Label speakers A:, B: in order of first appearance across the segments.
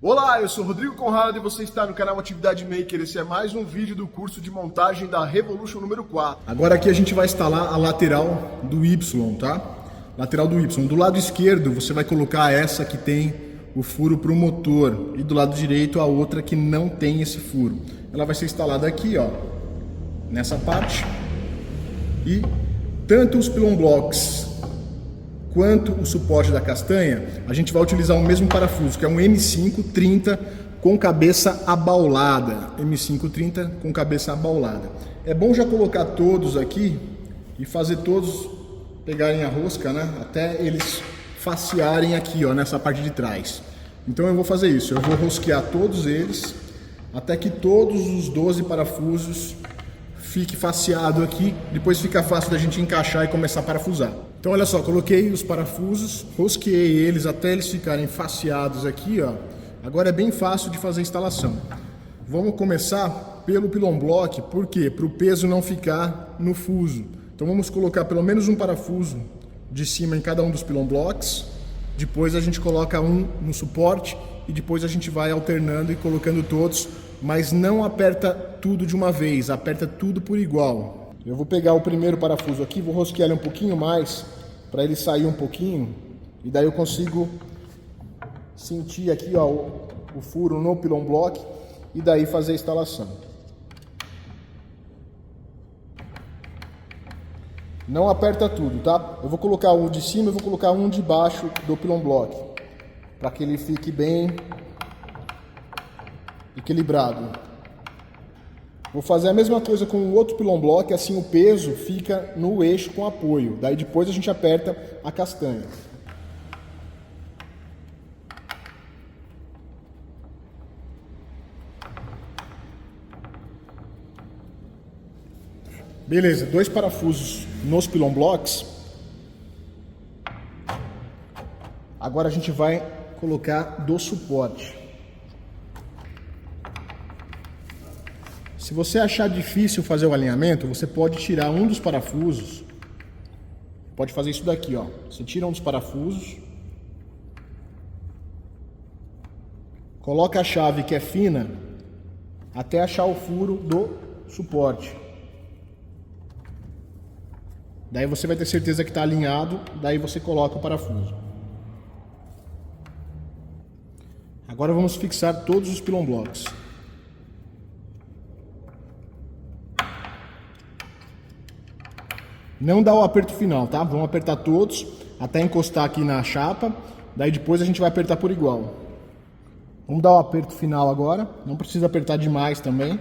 A: Olá, eu sou Rodrigo Conrado e você está no canal Atividade Maker. Esse é mais um vídeo do curso de montagem da Revolution número 4. Agora aqui a gente vai instalar a lateral do Y, tá? Lateral do Y. Do lado esquerdo você vai colocar essa que tem o furo para o motor e do lado direito a outra que não tem esse furo. Ela vai ser instalada aqui, ó, nessa parte. E tanto os pilon blocks quanto o suporte da castanha, a gente vai utilizar o mesmo parafuso, que é um M530 com cabeça abaulada. M530 com cabeça abaulada. É bom já colocar todos aqui e fazer todos pegarem a rosca, né? Até eles facearem aqui, ó, nessa parte de trás. Então eu vou fazer isso, eu vou rosquear todos eles até que todos os 12 parafusos fique faceado aqui, depois fica fácil da gente encaixar e começar a parafusar. Então olha só, coloquei os parafusos, rosqueei eles até eles ficarem faceados aqui, ó. Agora é bem fácil de fazer a instalação. Vamos começar pelo pilon block, por quê? Para o peso não ficar no fuso. Então vamos colocar pelo menos um parafuso de cima em cada um dos pilon blocks, depois a gente coloca um no suporte e depois a gente vai alternando e colocando todos, mas não aperta tudo de uma vez, aperta tudo por igual. Eu vou pegar o primeiro parafuso aqui, vou rosquear ele um pouquinho mais, para ele sair um pouquinho, e daí eu consigo sentir aqui, ó, o furo no pilon block, e daí fazer a instalação. Não aperta tudo, tá? Eu vou colocar um de cima e vou colocar um de baixo do pilon block, para que ele fique bem equilibrado. Vou fazer a mesma coisa com o outro pilon block, assim o peso fica no eixo com apoio. Daí depois a gente aperta a castanha. Beleza, 2 parafusos nos pilon blocks. Agora a gente vai colocar do suporte. Se você achar difícil fazer o alinhamento, você pode tirar um dos parafusos. Pode fazer isso daqui, ó. Você tira um dos parafusos, coloca a chave que é fina até achar o furo do suporte. Daí você vai ter certeza que está alinhado, daí você coloca o parafuso. Agora vamos fixar todos os pilon blocks. Não dá o aperto final, tá? Vamos apertar todos até encostar aqui na chapa. Daí depois a gente vai apertar por igual. Vamos dar o aperto final agora. Não precisa apertar demais também.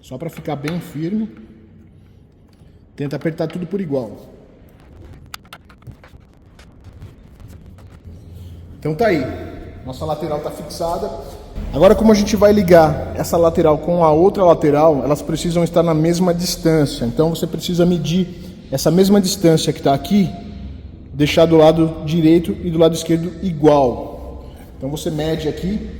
A: Só para ficar bem firme. Tenta apertar tudo por igual. Então tá aí. Nossa lateral tá fixada. Agora, como a gente vai ligar essa lateral com a outra lateral, elas precisam estar na mesma distância. Então você precisa medir essa mesma distância que está aqui, deixar do lado direito e do lado esquerdo igual. Então você mede aqui,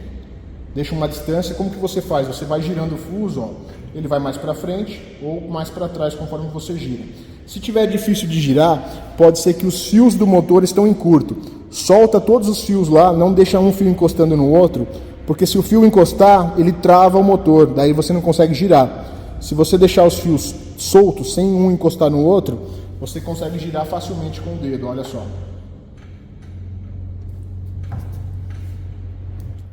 A: deixa uma distância. Como que você faz? Você vai girando o fuso, ó. Ele vai mais para frente ou mais para trás conforme você gira. Se tiver difícil de girar, pode ser que os fios do motor estão em curto. Solta todos os fios lá, não deixa um fio encostando no outro, porque se o fio encostar, ele trava o motor, daí você não consegue girar. Se você deixar os fios soltos, sem um encostar no outro, você consegue girar facilmente com o dedo, olha só.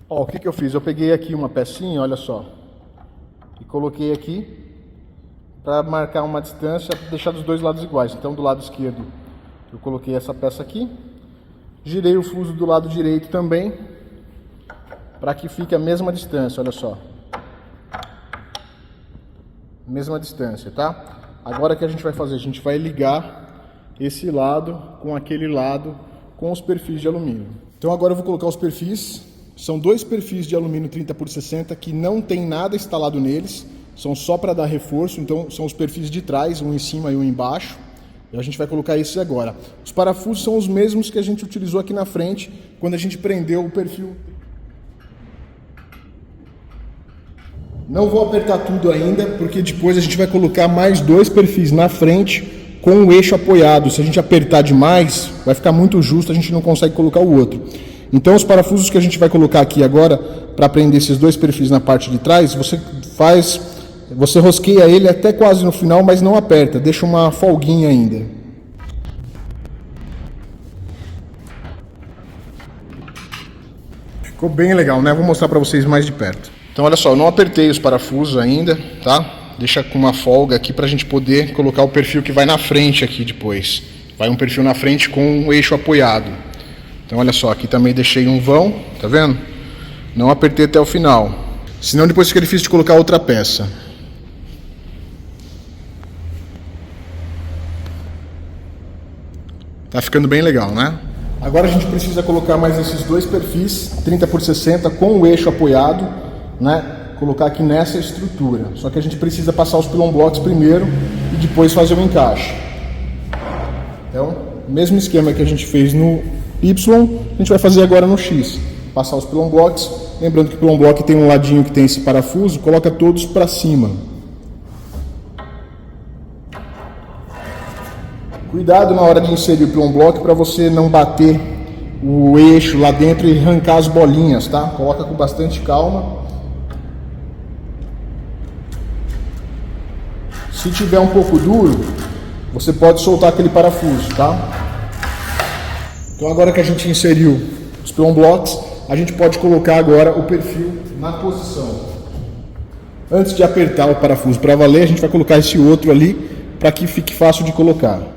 A: Ó, o que eu fiz? Eu peguei aqui uma pecinha, olha só, e coloquei aqui para marcar uma distância, deixar dos dois lados iguais. Então do lado esquerdo eu coloquei essa peça aqui, girei o fuso do lado direito também, para que fique a mesma distância, olha só. Mesma distância, tá? Agora o que a gente vai fazer? A gente vai ligar esse lado com aquele lado com os perfis de alumínio. Então agora eu vou colocar os perfis. São 2 perfis de alumínio 30x60 que não tem nada instalado neles. São só para dar reforço, então são os perfis de trás, um em cima e um embaixo. E a gente vai colocar esse agora. Os parafusos são os mesmos que a gente utilizou aqui na frente, quando a gente prendeu o perfil. Não vou apertar tudo ainda, porque depois a gente vai colocar mais 2 perfis na frente com o eixo apoiado. Se a gente apertar demais, vai ficar muito justo, a gente não consegue colocar o outro. Então os parafusos que a gente vai colocar aqui agora para prender esses dois perfis na parte de trás, você rosqueia ele até quase no final, mas não aperta, deixa uma folguinha ainda. Ficou bem legal, né? Vou mostrar para vocês mais de perto. Então olha só, eu não apertei os parafusos ainda, tá? Deixa com uma folga aqui para a gente poder colocar o perfil que vai na frente aqui depois. Vai um perfil na frente com o eixo apoiado. Então olha só, aqui também deixei um vão, tá vendo? Não apertei até o final, senão depois fica difícil de colocar outra peça. Tá ficando bem legal, né? Agora a gente precisa colocar mais esses dois perfis 30 por 60 com o eixo apoiado, né? Colocar aqui nessa estrutura. Só que a gente precisa passar os pilon blocks primeiro e depois fazer o encaixe. Então, mesmo esquema que a gente fez no Y, a gente vai fazer agora no X. Passar os pilon blocks. Lembrando que o pilon block tem um ladinho que tem esse parafuso, coloca todos para cima. Cuidado na hora de inserir o pilon block para você não bater o eixo lá dentro e arrancar as bolinhas, tá? Coloca com bastante calma. Se tiver um pouco duro, você pode soltar aquele parafuso, tá? Então agora que a gente inseriu os pilon blocks, a gente pode colocar agora o perfil na posição. Antes de apertar o parafuso para valer, a gente vai colocar esse outro ali para que fique fácil de colocar.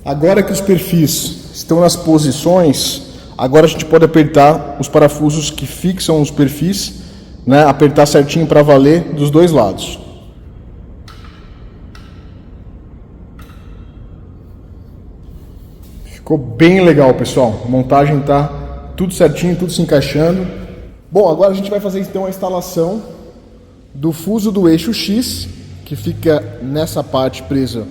A: Agora que os perfis estão nas posições, agora a gente pode apertar os parafusos que fixam os perfis, né? Apertar certinho para valer dos dois lados. Ficou bem legal, pessoal. A montagem tá tudo certinho, tudo se encaixando. Bom, agora a gente vai fazer então a instalação do fuso do eixo X, que fica nessa parte presa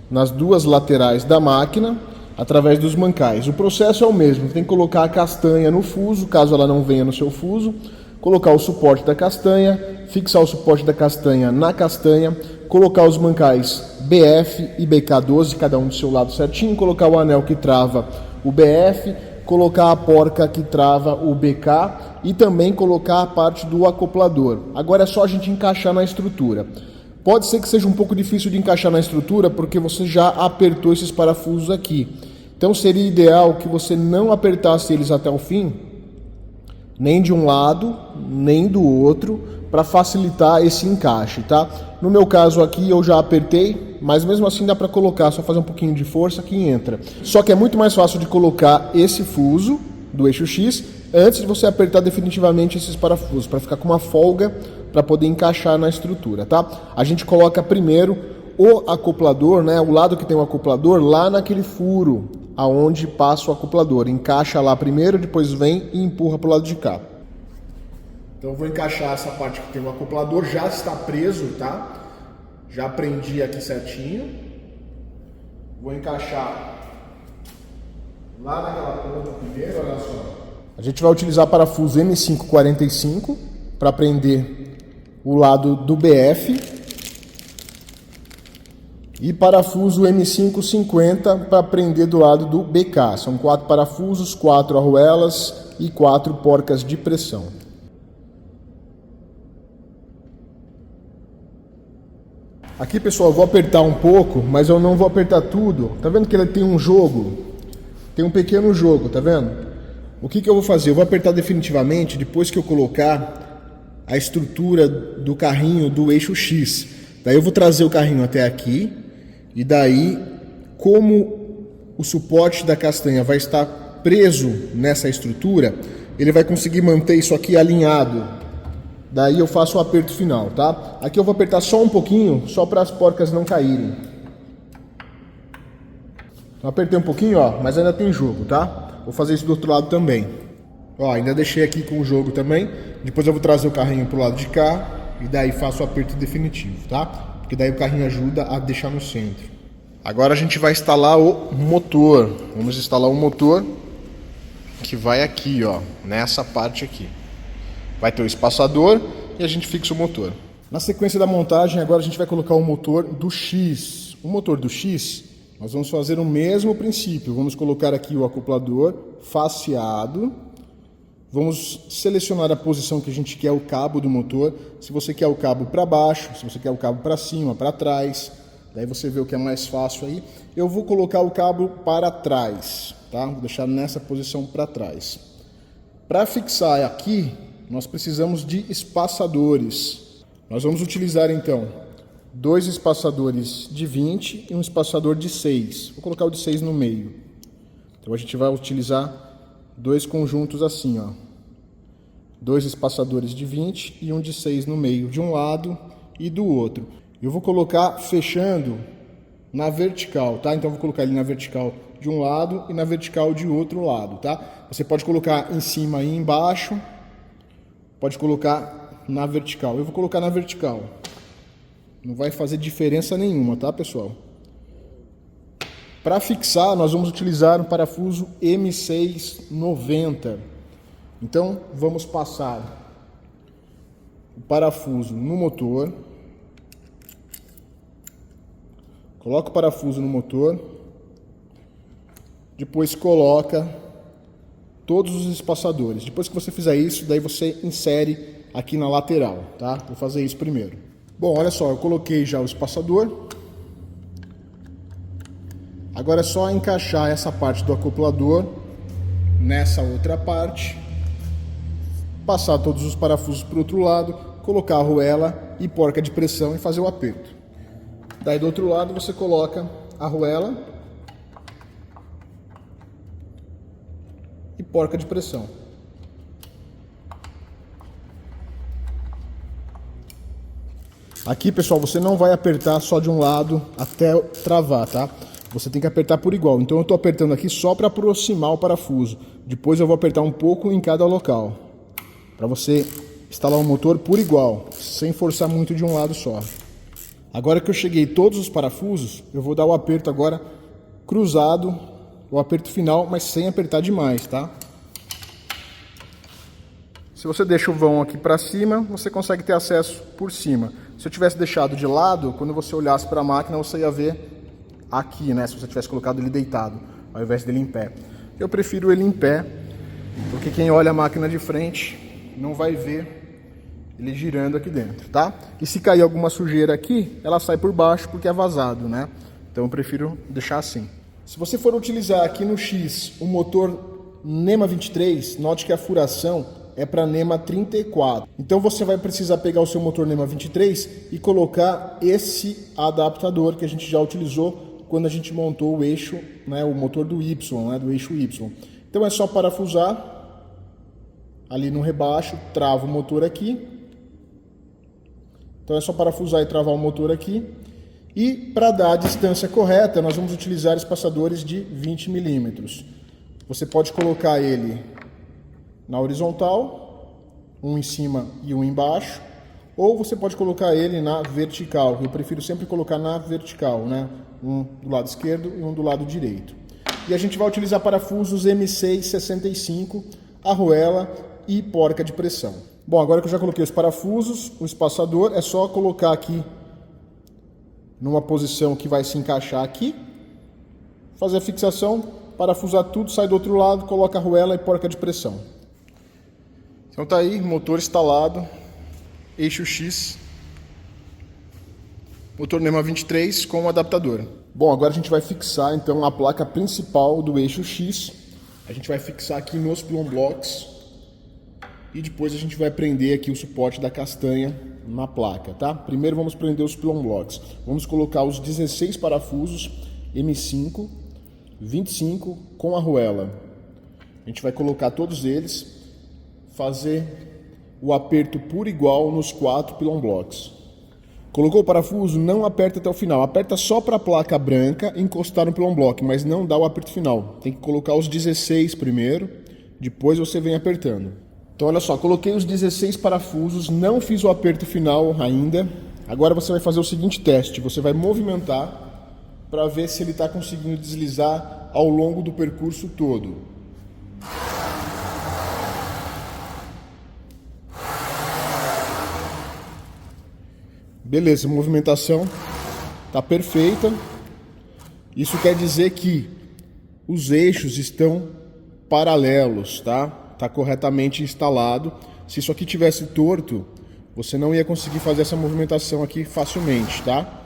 A: nas duas laterais da máquina, através dos mancais. O processo é o mesmo, tem que colocar a castanha no fuso, caso ela não venha no seu fuso, colocar o suporte da castanha, fixar o suporte da castanha na castanha, colocar os mancais BF e BK12, cada um do seu lado certinho, colocar o anel que trava o BF, colocar a porca que trava o BK e também colocar a parte do acoplador. Agora é só a gente encaixar na estrutura. Pode ser que seja um pouco difícil de encaixar na estrutura porque você já apertou esses parafusos aqui. Então seria ideal que você não apertasse eles até o fim, nem de um lado, nem do outro, para facilitar esse encaixe, tá? No meu caso aqui eu já apertei, mas mesmo assim dá para colocar, só fazer um pouquinho de força que entra. Só que é muito mais fácil de colocar esse fuso do eixo X antes de você apertar definitivamente esses parafusos, para ficar com uma folga para poder encaixar na estrutura, tá? A gente coloca primeiro o acoplador, né, o lado que tem o acoplador, lá naquele furo aonde passa o acoplador. Encaixa lá primeiro, depois vem e empurra para o lado de cá. Então eu vou encaixar essa parte que tem o acoplador, já está preso, tá? Já prendi aqui certinho. Vou encaixar lá naquela ponta primeiro, olha só. A gente vai utilizar parafuso M545 para prender o lado do BF e parafuso M550 para prender do lado do BK. São 4 parafusos, 4 arruelas e 4 porcas de pressão. Aqui, pessoal, eu vou apertar um pouco, mas eu não vou apertar tudo. Tá vendo que ele tem um jogo? Tem um pequeno jogo, tá vendo? O que eu vou fazer? Eu vou apertar definitivamente depois que eu colocar a estrutura do carrinho do eixo X. Daí eu vou trazer o carrinho até aqui e daí, como o suporte da castanha vai estar preso nessa estrutura, ele vai conseguir manter isso aqui alinhado. Daí eu faço o aperto final, tá? Aqui eu vou apertar só um pouquinho, só para as porcas não caírem. Então, apertei um pouquinho, ó, mas ainda tem jogo, tá? Vou fazer isso do outro lado também. Ó, ainda deixei aqui com o jogo também. Depois eu vou trazer o carrinho pro lado de cá e daí faço o aperto definitivo, tá? Porque daí o carrinho ajuda a deixar no centro. Agora a gente vai instalar o motor. Vamos instalar o motor que vai aqui, ó, nessa parte aqui. Vai ter o espaçador e a gente fixa o motor. Na sequência da montagem, agora a gente vai colocar o motor do X, O motor do X, nós vamos fazer o mesmo princípio. Vamos colocar aqui o acoplador faceado. Vamos selecionar a posição que a gente quer o cabo do motor. Se você quer o cabo para baixo, se você quer o cabo para cima, para trás. Daí você vê o que é mais fácil aí. Eu vou colocar o cabo para trás, tá? Vou deixar nessa posição para trás. Para fixar aqui, nós precisamos de espaçadores. Nós vamos utilizar então 2 espaçadores de 20 e um espaçador de 6. Vou colocar o de 6 no meio. Então a gente vai utilizar 2 conjuntos assim, ó. 2 espaçadores de 20 e um de 6 no meio, de um lado e do outro. Eu vou colocar fechando na vertical, tá? Então eu vou colocar ele na vertical de um lado e na vertical de outro lado, tá? Você pode colocar em cima e embaixo, pode colocar na vertical. Eu vou colocar na vertical. Não vai fazer diferença nenhuma, tá, pessoal? Para fixar, nós vamos utilizar um parafuso M690. Então, vamos passar o parafuso no motor. Coloca o parafuso no motor. Depois coloca todos os espaçadores. Depois que você fizer isso, daí você insere aqui na lateral, tá? Vou fazer isso primeiro. Bom, olha só, eu coloquei já o espaçador. Agora é só encaixar essa parte do acoplador nessa outra parte. Passar todos os parafusos para o outro lado, colocar a arruela e porca de pressão e fazer o aperto. Daí do outro lado você coloca a arruela e porca de pressão. Aqui, pessoal, você não vai apertar só de um lado até travar, tá? Você tem que apertar por igual. Então eu estou apertando aqui só para aproximar o parafuso. Depois eu vou apertar um pouco em cada local, para você instalar o motor por igual, sem forçar muito de um lado só. Agora que eu cheguei todos os parafusos, eu vou dar o aperto agora cruzado, o aperto final, mas sem apertar demais, tá? Se você deixa o vão aqui para cima, você consegue ter acesso por cima. Se eu tivesse deixado de lado, quando você olhasse para a máquina, você ia ver aqui, né? Se você tivesse colocado ele deitado, ao invés dele em pé. Eu prefiro ele em pé, porque quem olha a máquina de frente não vai ver ele girando aqui dentro, tá? E se cair alguma sujeira aqui, ela sai por baixo porque é vazado, né? Então eu prefiro deixar assim. Se você for utilizar aqui no X o motor NEMA 23, note que a furação é para NEMA 34. Então você vai precisar pegar o seu motor NEMA 23 e colocar esse adaptador que a gente já utilizou quando a gente montou o eixo, né, o motor do Y, né, do eixo Y. Então é só parafusar ali no rebaixo, trava o motor aqui. Então é só parafusar e travar o motor aqui. E para dar a distância correta, nós vamos utilizar espaçadores de 20 milímetros. Você pode colocar ele na horizontal, um em cima e um embaixo, ou você pode colocar ele na vertical. Eu prefiro sempre colocar na vertical, né? Um do lado esquerdo e um do lado direito. E a gente vai utilizar parafusos M665, arruela e porca de pressão. Bom, agora que eu já coloquei os parafusos, o espaçador, é só colocar aqui numa posição que vai se encaixar aqui, fazer a fixação, parafusar tudo, sai do outro lado, coloca a arruela e porca de pressão. Então tá aí, motor instalado, eixo X, motor NEMA 23 com o adaptador. Bom, agora a gente vai fixar então a placa principal do eixo X. A gente vai fixar aqui nos plumb blocks e depois a gente vai prender aqui o suporte da castanha na placa, tá? Primeiro vamos prender os plumb blocks. Vamos colocar os 16 parafusos M5, 25 com arruela. A gente vai colocar todos eles, fazer o aperto por igual nos 4 plumb blocks. Colocou o parafuso, não aperta até o final. Aperta só para a placa branca encostar no plumb block, mas não dá o aperto final. Tem que colocar os 16 primeiro, depois você vem apertando. Então olha só, coloquei os 16 parafusos, não fiz o aperto final ainda. Agora você vai fazer o seguinte teste, você vai movimentar para ver se ele está conseguindo deslizar ao longo do percurso todo. Beleza, a movimentação está perfeita. Isso quer dizer que os eixos estão paralelos, tá? Tá corretamente instalado. Se isso aqui tivesse torto, você não ia conseguir fazer essa movimentação aqui facilmente, tá?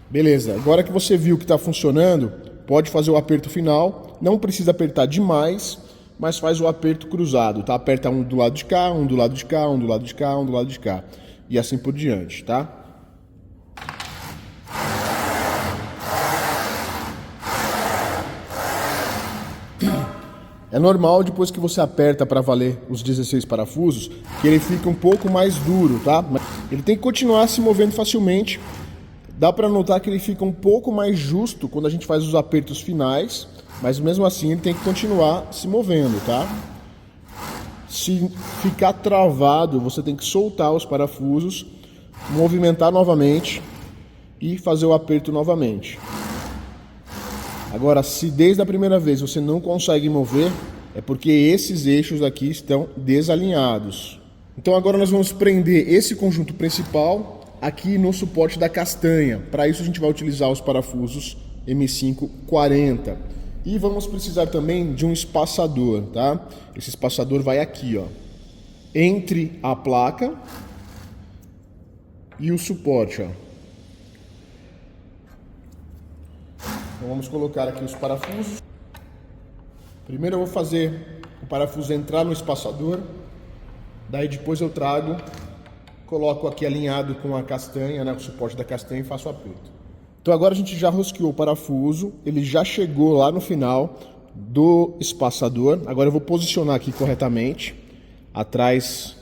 A: Beleza, agora que você viu que está funcionando, pode fazer o aperto final. Não precisa apertar demais, mas faz o aperto cruzado, tá? Aperta um do lado de cá, um do lado de cá, um do lado de cá, um do lado de cá. E assim por diante, tá? É normal, depois que você aperta para valer os 16 parafusos, que ele fica um pouco mais duro, tá? Ele tem que continuar se movendo facilmente. Dá para notar que ele fica um pouco mais justo quando a gente faz os apertos finais, mas mesmo assim ele tem que continuar se movendo, tá? Se ficar travado, você tem que soltar os parafusos, movimentar novamente e fazer o aperto novamente. Agora, se desde a primeira vez você não consegue mover, é porque esses eixos aqui estão desalinhados. Então agora nós vamos prender esse conjunto principal aqui no suporte da castanha. Para isso a gente vai utilizar os parafusos M540. E vamos precisar também de um espaçador, tá? Esse espaçador vai aqui, ó, entre a placa e o suporte, ó. Então vamos colocar aqui os parafusos. Primeiro eu vou fazer o parafuso entrar no espaçador, daí depois eu trago, coloco aqui alinhado com a castanha, né, com o suporte da castanha, e faço o aperto. Então agora a gente já rosqueou o parafuso, ele já chegou lá no final do espaçador. Agora eu vou posicionar aqui corretamente, atrás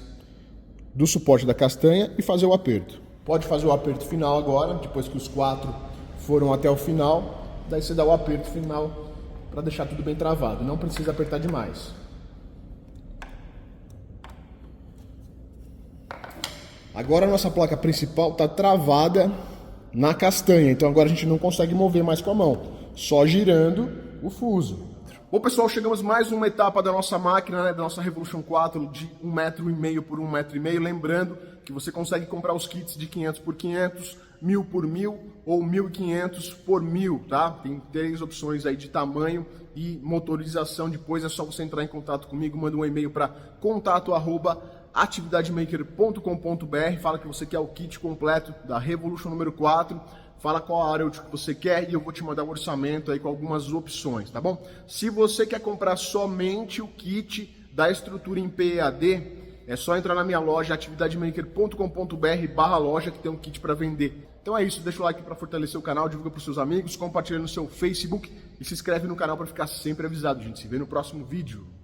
A: do suporte da castanha, e fazer o aperto. Pode fazer o aperto final agora, depois que os 4 foram até o final. Daí você dá o aperto final para deixar tudo bem travado. Não precisa apertar demais. Agora a nossa placa principal está travada na castanha. Então agora a gente não consegue mover mais com a mão. Só girando o fuso. Bom, pessoal, chegamos mais uma etapa da nossa máquina, né, da nossa Revolution 4 de 1,5 m por 1,5 m. Lembrando que você consegue comprar os kits de 500 por 500, 1000 por 1000 ou 1500 por 1000, tá? Tem 3 opções aí de tamanho e motorização. Depois é só você entrar em contato comigo, manda um e-mail para contato@atividademaker.com.br, fala que você quer o kit completo da Revolution número 4. Fala qual a área que você quer e eu vou te mandar um orçamento aí com algumas opções, tá bom? Se você quer comprar somente o kit da estrutura em PEAD, é só entrar na minha loja, atividademaker.com.br/loja, que tem um kit para vender. Então é isso, deixa o like para fortalecer o canal, divulga para os seus amigos, compartilha no seu Facebook e se inscreve no canal para ficar sempre avisado, gente. Se vê no próximo vídeo.